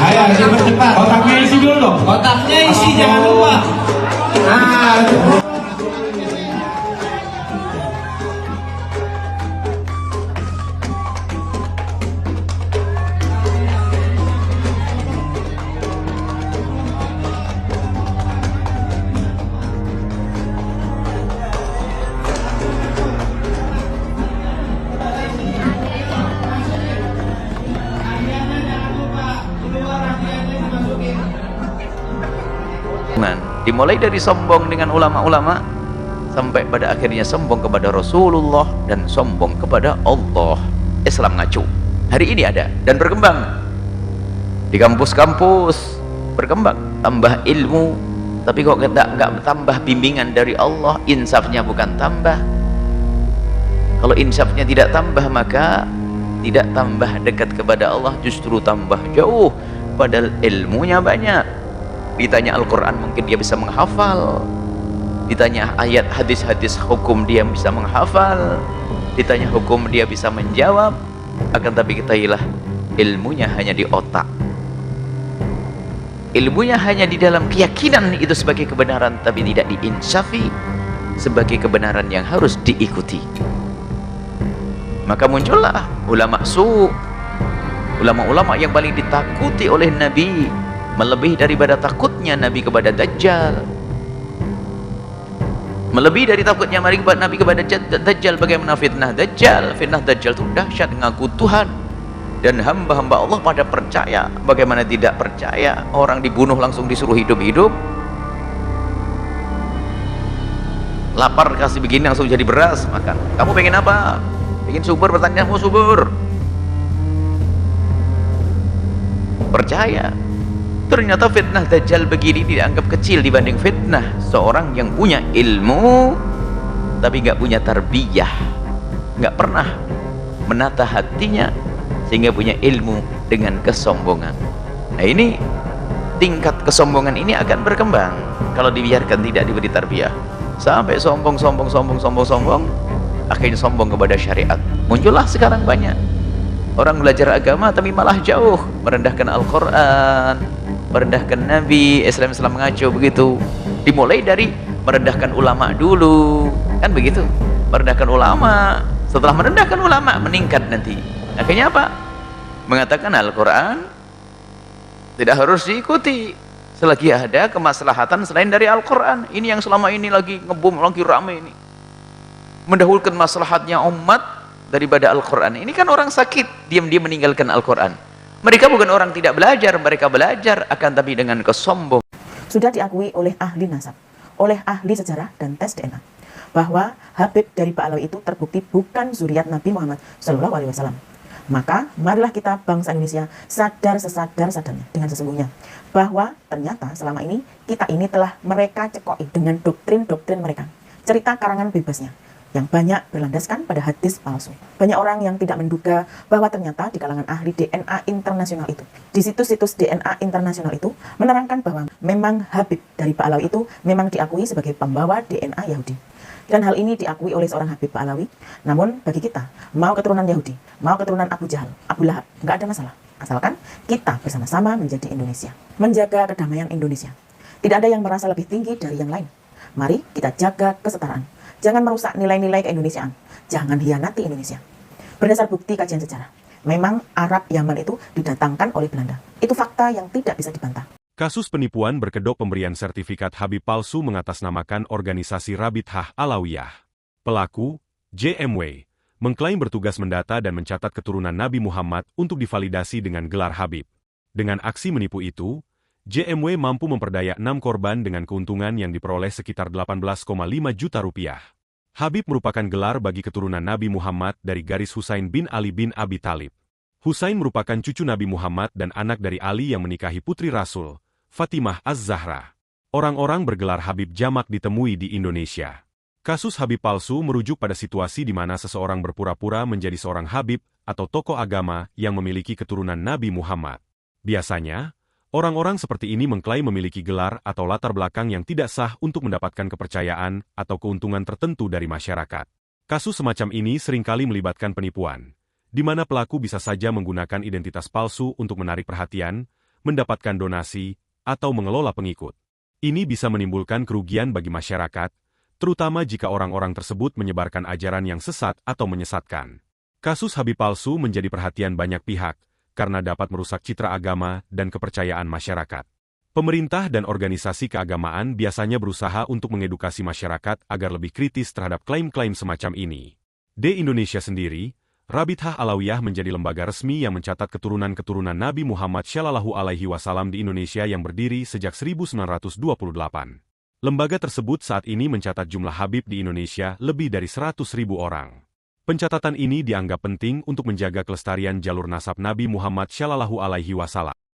Ayo cepat-cepat. Kotaknya isi dulu dong. Kotaknya isi, jangan lupa. Nah, dimulai dari sombong dengan ulama-ulama sampai pada akhirnya sombong kepada Rasulullah dan sombong kepada Allah. Islam ngacu hari ini ada dan berkembang di kampus-kampus, berkembang, tambah ilmu, tapi kok nggak tambah bimbingan dari Allah, insafnya bukan tambah. Kalau insafnya tidak tambah, maka tidak tambah dekat kepada Allah, justru tambah jauh, padahal ilmunya banyak. Ditanya Al-Quran mungkin dia bisa menghafal, ditanya ayat hadis-hadis hukum dia bisa menghafal, ditanya hukum dia bisa menjawab, akan tapi ketahuilah ilmunya hanya di otak, ilmunya hanya di dalam keyakinan itu sebagai kebenaran, tapi tidak diinsafi sebagai kebenaran yang harus diikuti. Maka muncullah ulama su', ulama-ulama yang paling ditakuti oleh Nabi, melebihi daripada takutnya Nabi kepada Dajjal, melebihi dari takutnya Nabi kepada Dajjal. Bagaimana fitnah Dajjal? Fitnah Dajjal itu dahsyat, ngaku Tuhan dan hamba-hamba Allah pada percaya. Bagaimana tidak percaya? Orang dibunuh langsung disuruh hidup-hidup, lapar kasih begini langsung jadi beras makan. Kamu pengen apa? Pengen subur? Pertanyaanmu subur. Percaya. Ternyata fitnah Dajjal begini dianggap kecil dibanding fitnah seorang yang punya ilmu tapi nggak punya tarbiyah, nggak pernah menata hatinya sehingga punya ilmu dengan kesombongan. Nah, ini tingkat kesombongan ini akan berkembang kalau dibiarkan tidak diberi tarbiyah, sampai sombong, akhirnya sombong kepada syariat. Muncullah sekarang banyak orang belajar agama tapi malah jauh, merendahkan Al-Quran, merendahkan Nabi, Islam ngaco begitu. Dimulai dari merendahkan ulama dulu, kan begitu, merendahkan ulama. Setelah merendahkan ulama meningkat nanti, akhirnya apa? Mengatakan Al-Quran tidak harus diikuti selagi ada kemaslahatan selain dari Al-Quran. Ini yang selama ini lagi ngebom, lagi rame ini, mendahulukan maslahatnya umat daripada Al-Quran. Ini kan orang sakit diam-diam meninggalkan Al-Quran. Mereka bukan orang tidak belajar, mereka belajar, akan tapi dengan kesombongan. Sudah diakui oleh ahli nasab, oleh ahli sejarah dan tes DNA, bahwa Habib dari Pak Alawi itu terbukti bukan zuriat Nabi Muhammad SAW. Maka marilah kita bangsa Indonesia sadar sesadar-sadarnya dengan sesungguhnya bahwa ternyata selama ini kita ini telah mereka cekoi dengan doktrin-doktrin mereka, cerita karangan bebasnya yang banyak berlandaskan pada hadis palsu. Banyak orang yang tidak menduga bahwa ternyata di kalangan ahli DNA internasional itu, di situs-situs DNA internasional itu menerangkan bahwa memang Habib dari Pak Alawi itu memang diakui sebagai pembawa DNA Yahudi. Dan hal ini diakui oleh seorang Habib Pak Alawi. Namun bagi kita, mau keturunan Yahudi, mau keturunan Abu Jahal, Abu Lahab, nggak ada masalah. Asalkan kita bersama-sama menjadi Indonesia, menjaga kedamaian Indonesia. Tidak ada yang merasa lebih tinggi dari yang lain. Mari kita jaga kesetaraan. Jangan merusak nilai-nilai keindonesiaan. Jangan hianati Indonesia. Berdasar bukti kajian sejarah, memang Arab Yaman itu didatangkan oleh Belanda. Itu fakta yang tidak bisa dibantah. Kasus penipuan berkedok pemberian sertifikat Habib palsu mengatasnamakan organisasi Rabithah Alawiyah. Pelaku, JMW, mengklaim bertugas mendata dan mencatat keturunan Nabi Muhammad untuk divalidasi dengan gelar Habib. Dengan aksi menipu itu, JMW mampu memperdaya 6 korban dengan keuntungan yang diperoleh sekitar 18,5 juta rupiah. Habib merupakan gelar bagi keturunan Nabi Muhammad dari garis Husain bin Ali bin Abi Thalib. Husain merupakan cucu Nabi Muhammad dan anak dari Ali yang menikahi putri Rasul, Fatimah Az-Zahra. Orang-orang bergelar Habib jamak ditemui di Indonesia. Kasus Habib palsu merujuk pada situasi di mana seseorang berpura-pura menjadi seorang Habib atau tokoh agama yang memiliki keturunan Nabi Muhammad. Biasanya, orang-orang seperti ini mengklaim memiliki gelar atau latar belakang yang tidak sah untuk mendapatkan kepercayaan atau keuntungan tertentu dari masyarakat. Kasus semacam ini seringkali melibatkan penipuan, di mana pelaku bisa saja menggunakan identitas palsu untuk menarik perhatian, mendapatkan donasi, atau mengelola pengikut. Ini bisa menimbulkan kerugian bagi masyarakat, terutama jika orang-orang tersebut menyebarkan ajaran yang sesat atau menyesatkan. Kasus Habib palsu menjadi perhatian banyak pihak, karena dapat merusak citra agama dan kepercayaan masyarakat. Pemerintah dan organisasi keagamaan biasanya berusaha untuk mengedukasi masyarakat agar lebih kritis terhadap klaim-klaim semacam ini. Di Indonesia sendiri, Rabith Alawiyah menjadi lembaga resmi yang mencatat keturunan-keturunan Nabi Muhammad SAW di Indonesia yang berdiri sejak 1928. Lembaga tersebut saat ini mencatat jumlah Habib di Indonesia lebih dari 100.000 orang. Pencatatan ini dianggap penting untuk menjaga kelestarian jalur nasab Nabi Muhammad SAW.